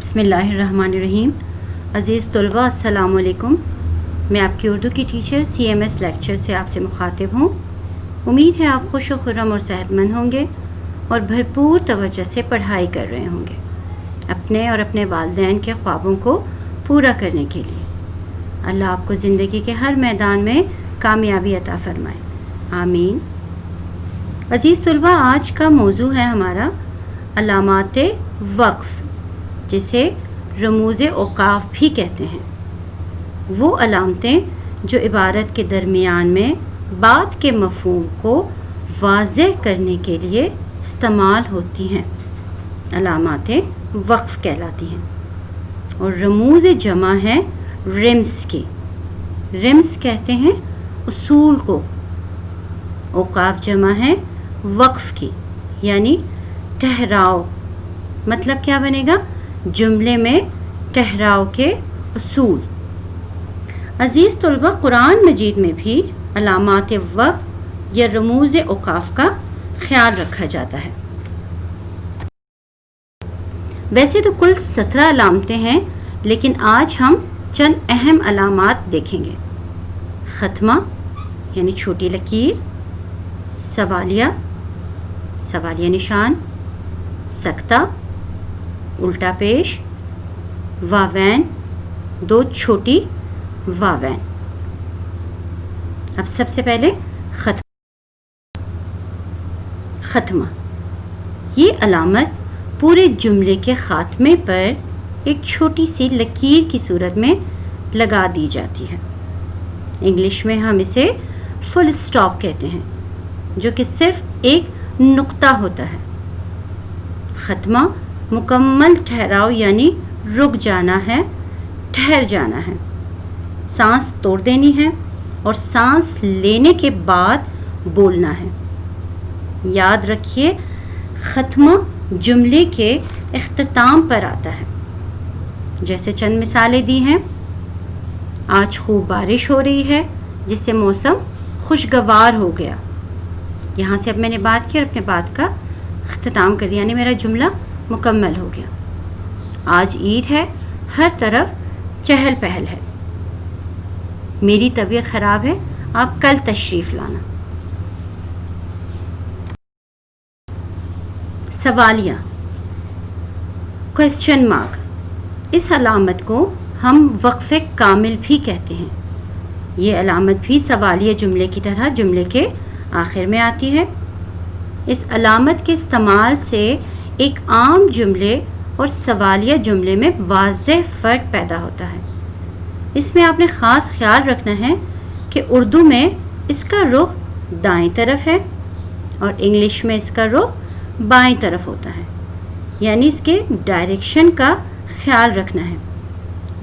बिस्मिल्लाहिर्रहमानिर्रहीम। अज़ीज़ तलबा अस्सलाम वालेकुम। मैं आपकी उर्दू की टीचर CMS लेक्चर से आपसे मुखातिब हूँ। उम्मीद है आप खुश व खुर्रम और सेहतमंद होंगे और भरपूर तवज्जो से पढ़ाई कर रहे होंगे अपने और अपने वालिदैन के ख्वाबों को पूरा करने के लिए। अल्लाह आपको ज़िंदगी के हर मैदान में कामयाबी अता फ़रमाए, आमीन। अज़ीज़ तलबा, आज का मौजू है हमारा अलामाते वक्फ़, जिसे रमूज़े औक़ाफ़ भी कहते हैं। वो अलामतें जो इबारत के दरमियान में बात के मफ़हूम को वाज़ेह करने के लिए इस्तेमाल होती हैं, अलामाते वक्फ़ कहलाती हैं। और रमूज़ जमा है रिम्स की। रिम्स कहते हैं उसूल को। औक़ाफ़ जमा है वक्फ़ की, यानी ठहराव। मतलब क्या बनेगा? जुमले में ठहराव के उसूल। अज़ीज़ तलबा, कुरान मजीद में भी अलामात वक्फ़ या रमूज़ औक़ाफ़ का ख्याल रखा जाता है। वैसे तो कुल 17 अलामतें हैं, लेकिन आज हम चंद अहम अलामात देखेंगे। ख़त्मा यानी छोटी लकीर, सवालिया, सवालिया निशान, सक्ता, उल्टा पेश, वावैन, दो छोटी वावैन। अब सबसे पहले ख़त्मा। ये अलामत पूरे जुमले के ख़ात्मे पर एक छोटी सी लकीर की सूरत में लगा दी जाती है। इंग्लिश में हम इसे फुल स्टॉप कहते हैं, जो कि सिर्फ एक नुक्ता होता है। ख़त्मा मुकम्मल ठहराव यानी रुक जाना है, ठहर जाना है, सांस तोड़ देनी है और सांस लेने के बाद बोलना है। याद रखिए, ख़त्मा जुमले के इख्तिताम पर आता है। जैसे चंद मिसालें दी हैं। आज खूब बारिश हो रही है, जिससे मौसम खुशगवार हो गया। यहाँ से अब मैंने बात की और अपने बात का इख्तिताम कर दिया, यानी मेरा जुमला मुकम्मल हो गया। आज ईद है, हर तरफ चहल पहल है। मेरी तबीयत ख़राब है, आप कल तशरीफ़ लाना। सवालिया, क्वेश्चन मार्क। इस अलामत को हम वक्फ़े कामिल भी कहते हैं। ये अलामत भी सवालिया जुमले की तरह जुमले के आखिर में आती है। इस अलामत के इस्तेमाल से एक आम जुमले और सवालिया जुमले में वाज़ेह फ़र्क पैदा होता है। इसमें आपने ख़ास ख्याल रखना है कि उर्दू में इसका रुख दाएं तरफ है और इंग्लिश में इसका रुख बाएं तरफ होता है, यानी इसके डायरेक्शन का ख्याल रखना है।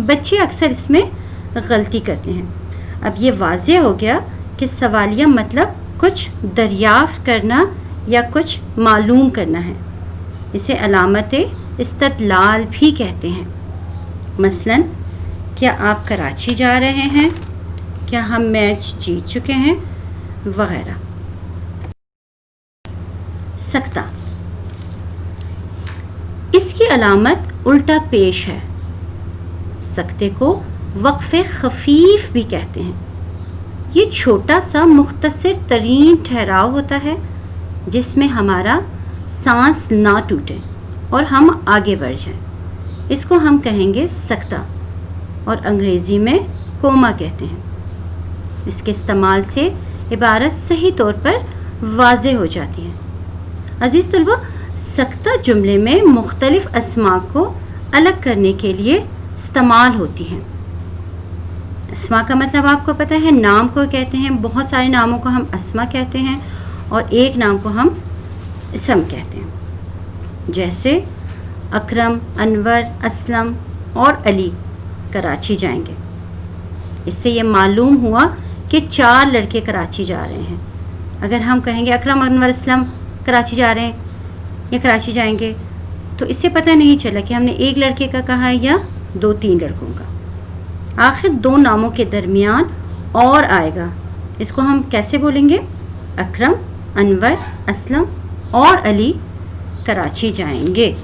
बच्चे अक्सर इसमें गलती करते हैं। अब ये वाज़ेह हो गया कि सवालिया मतलब कुछ दरियाफ़्त करना या कुछ मालूम करना है। इसे अलामते इस्तदलाल भी कहते हैं। मसलन, क्या आप कराची जा रहे हैं? क्या हम मैच जीत चुके हैं? वगैरह। सक्ता, इसकी अलामत उल्टा पेश है। सक्ते को वक्फ़े खफ़ीफ़ भी कहते हैं। ये छोटा सा मुख्तसर तरीन ठहराव होता है, जिसमें हमारा सांस ना टूटे और हम आगे बढ़ जाएं। इसको हम कहेंगे सक्ता, और अंग्रेज़ी में कोमा कहते हैं। इसके इस्तेमाल से इबारत सही तौर पर वाज़ेह हो जाती है। अज़ीज़ तलबा, सक्ता जुमले में मुख्तलिफ़ अस्मा को अलग करने के लिए इस्तेमाल होती हैं। अस्मा का मतलब आपको पता है, नाम को कहते हैं। बहुत सारे नामों को हम अस्मा कहते हैं और एक नाम को हम इसम कहते हैं। जैसे अकरम, अनवर, असलम और अली कराची जाएंगे। इससे ये मालूम हुआ कि 4 लड़के कराची जा रहे हैं। अगर हम कहेंगे अकरम, अनवर, असलम कराची जा रहे हैं या कराची जाएंगे, तो इससे पता नहीं चला कि हमने एक लड़के का कहा है या 2-3 लड़कों का। आखिर 2 नामों के दरमियान और आएगा, इसको हम कैसे बोलेंगे? अकरम, अनवर, असलम और अली कराची जाएंगे।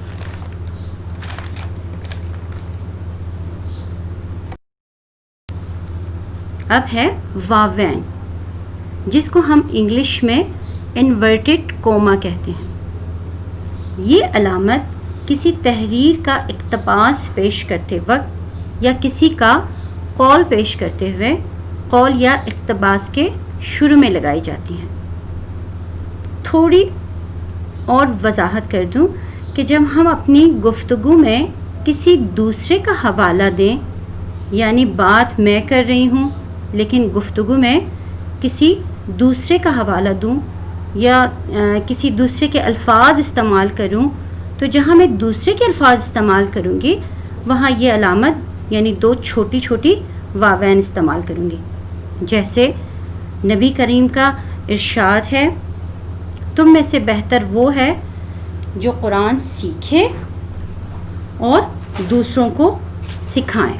اب ہے واوین، جس کو ہم انگلش میں انورٹڈ کوما کہتے ہیں. یہ علامت کسی تحریر کا اقتباس پیش کرتے وقت یا کسی کا قول پیش کرتے ہوئے قول یا اقتباس کے شروع میں لگائی جاتی ہیں. تھوڑی اور وضاحت کر دوں کہ جب ہم اپنی گفتگو میں کسی دوسرے کا حوالہ دیں، یعنی بات میں کر رہی ہوں لیکن گفتگو میں کسی دوسرے کا حوالہ دوں یا کسی دوسرے کے الفاظ استعمال کروں، تو جہاں میں دوسرے کے الفاظ استعمال کروں گی وہاں یہ علامت یعنی 2 چھوٹی چھوٹی واوین استعمال کروں گی. جیسے نبی کریم کا ارشاد ہے، تم میں سے بہتر وہ ہے جو قرآن سیکھے اور دوسروں کو سکھائیں.